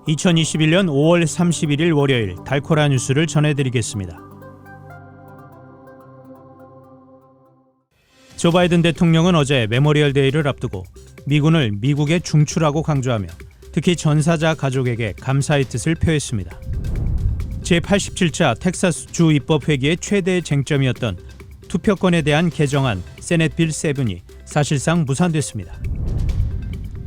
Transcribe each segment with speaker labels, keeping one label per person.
Speaker 1: 2021년 5월 31일 월요일 달코라 뉴스를 전해드리겠습니다. 조 바이든 대통령은 어제 메모리얼 데이를 앞두고 미군을 미국의 중추라고 강조하며 특히 전사자 가족에게 감사의 뜻을 표했습니다. 제87차 텍사스 주 입법회기의 최대 쟁점이었던 투표권에 대한 개정안 세넷 빌 7이 사실상 무산됐습니다.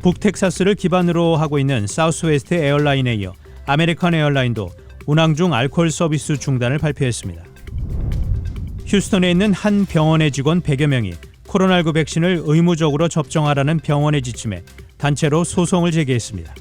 Speaker 1: 북텍사스를 기반으로 하고 있는 사우스웨스트 에어라인에 이어 아메리칸 에어라인도 운항 중 알코올 서비스 중단을 발표했습니다. 휴스턴에 있는 한 병원의 직원 100여 명이 코로나19 백신을 의무적으로 접종하라는 병원의 지침에 단체로 소송을 제기했습니다.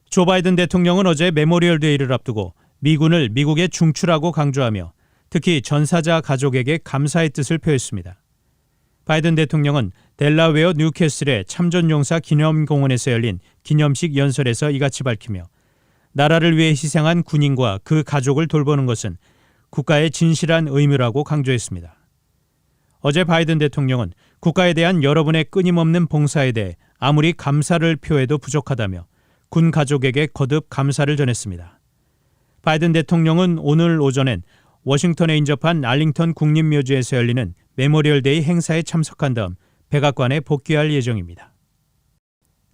Speaker 1: 조 바이든 대통령은 어제 메모리얼 데이를 앞두고 미군을 미국의 중추라고 강조하며 특히 전사자 가족에게 감사의 뜻을 표했습니다. 바이든 대통령은 델라웨어 뉴캐슬의 참전용사 기념공원에서 열린 기념식 연설에서 이같이 밝히며 나라를 위해 희생한 군인과 그 가족을 돌보는 것은 국가의 진실한 의무라고 강조했습니다. 어제 바이든 대통령은 국가에 대한 여러분의 끊임없는 봉사에 대해 아무리 감사를 표해도 부족하다며 군 가족에게 거듭 감사를 전했습니다. 바이든 대통령은 오늘 오전엔 워싱턴에 인접한 알링턴 국립묘지에서 열리는 메모리얼 데이 행사에 참석한 다음 백악관에 복귀할 예정입니다.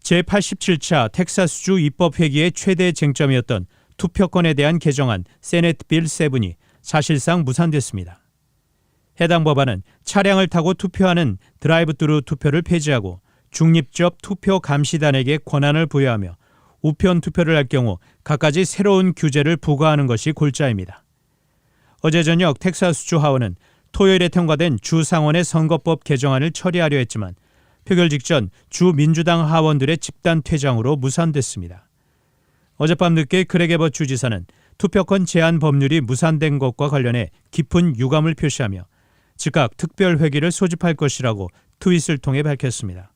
Speaker 1: 제87차 텍사스주 입법회기의 최대 쟁점이었던 투표권에 대한 개정안 세넷 빌 7이 사실상 무산됐습니다. 해당 법안은 차량을 타고 투표하는 드라이브-스루 투표를 폐지하고 중립적 투표 감시단에게 권한을 부여하며 우편 투표를 할 경우 갖가지 새로운 규제를 부과하는 것이 골자입니다. 어제 저녁 텍사스주 하원은 토요일에 통과된 주 상원의 선거법 개정안을 처리하려 했지만 표결 직전 주 민주당 하원들의 집단 퇴장으로 무산됐습니다. 어젯밤 늦게 그렉 애벗 주지사는 투표권 제한 법률이 무산된 것과 관련해 깊은 유감을 표시하며 즉각 특별회기를 소집할 것이라고 트윗을 통해 밝혔습니다.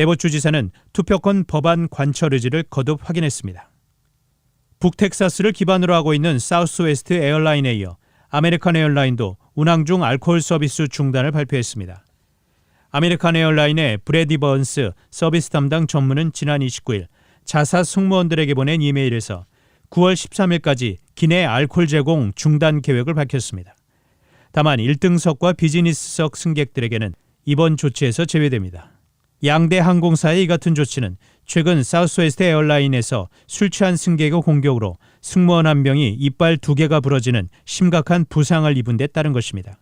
Speaker 1: 애벗 주지사는 투표권 법안 관철 의지를 거듭 확인했습니다. 북텍사스를 기반으로 하고 있는 사우스웨스트 에어라인에 이어 아메리칸 에어라인도 운항 중 알코올 서비스 중단을 발표했습니다. 아메리칸 에어라인의 브래디 번스 서비스 담당 전무는 지난 29일 자사 승무원들에게 보낸 이메일에서 9월 13일까지 기내 알코올 제공 중단 계획을 밝혔습니다. 다만 1등석과 비즈니스석 승객들에게는 이번 조치에서 제외됩니다. 양대 항공사의 이 같은 조치는 최근 사우스웨스트 에어라인에서 술 취한 승객의 공격으로 승무원 한 명이 이빨 2개가 부러지는 심각한 부상을 입은 데 따른 것입니다.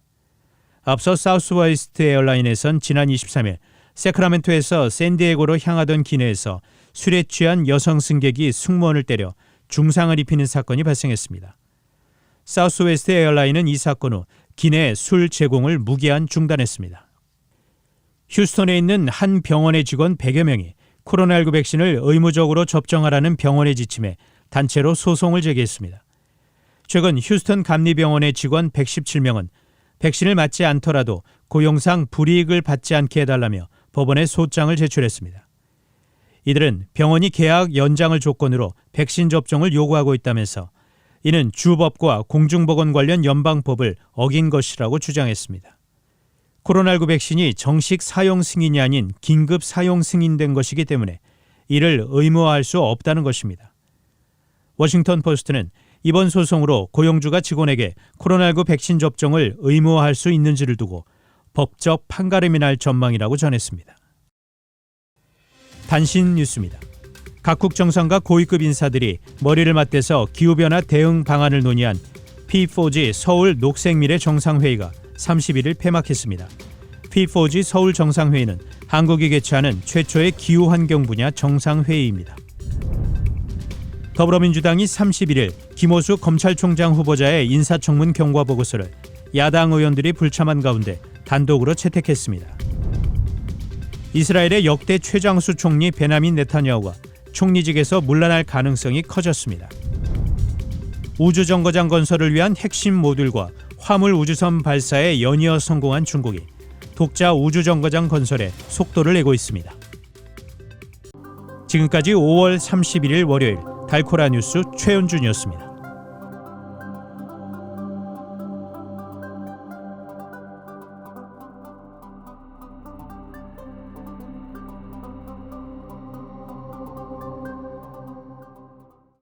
Speaker 1: 앞서 사우스웨스트 에어라인에선 지난 23일 세크라멘토에서 샌디에고로 향하던 기내에서 술에 취한 여성 승객이 승무원을 때려 중상을 입히는 사건이 발생했습니다. 사우스웨스트 에어라인은 이 사건 후 기내 술 제공을 무기한 중단했습니다. 휴스턴에 있는 한 병원의 직원 100여 명이 코로나19 백신을 의무적으로 접종하라는 병원의 지침에 단체로 소송을 제기했습니다. 최근 휴스턴 감리병원의 직원 117명은 백신을 맞지 않더라도 고용상 불이익을 받지 않게 해달라며 법원에 소장을 제출했습니다. 이들은 병원이 계약 연장을 조건으로 백신 접종을 요구하고 있다면서 이는 주법과 공중보건 관련 연방법을 어긴 것이라고 주장했습니다. 코로나19 백신이 정식 사용 승인이 아닌 긴급 사용 승인된 것이기 때문에 이를 의무화할 수 없다는 것입니다. 워싱턴 포스트는 이번 소송으로 고용주가 직원에게 코로나19 백신 접종을 의무화할 수 있는지를 두고 법적 판가름이 날 전망이라고 전했습니다. 단신 뉴스입니다. 각국 정상과 고위급 인사들이 머리를 맞대서 기후변화 대응 방안을 논의한 P4G 서울 녹색미래 정상회의가 31일 폐막했습니다. P4G 서울 정상회의는 한국이 개최하는 최초의 기후환경 분야 정상회의입니다. 더불어민주당이 31일 김호수 검찰총장 후보자의 인사청문 경과보고서를 야당 의원들이 불참한 가운데 단독으로 채택했습니다. 이스라엘의 역대 최장수 총리 베냐민 네타냐후가 총리직에서 물러날 가능성이 커졌습니다. 우주정거장 건설을 위한 핵심 모듈과 화물 우주선 발사에 연이어 성공한 중국이 독자 우주정거장 건설에 속도를 내고 있습니다. 지금까지 5월 31일 월요일 달코라 뉴스 최현준이었습니다.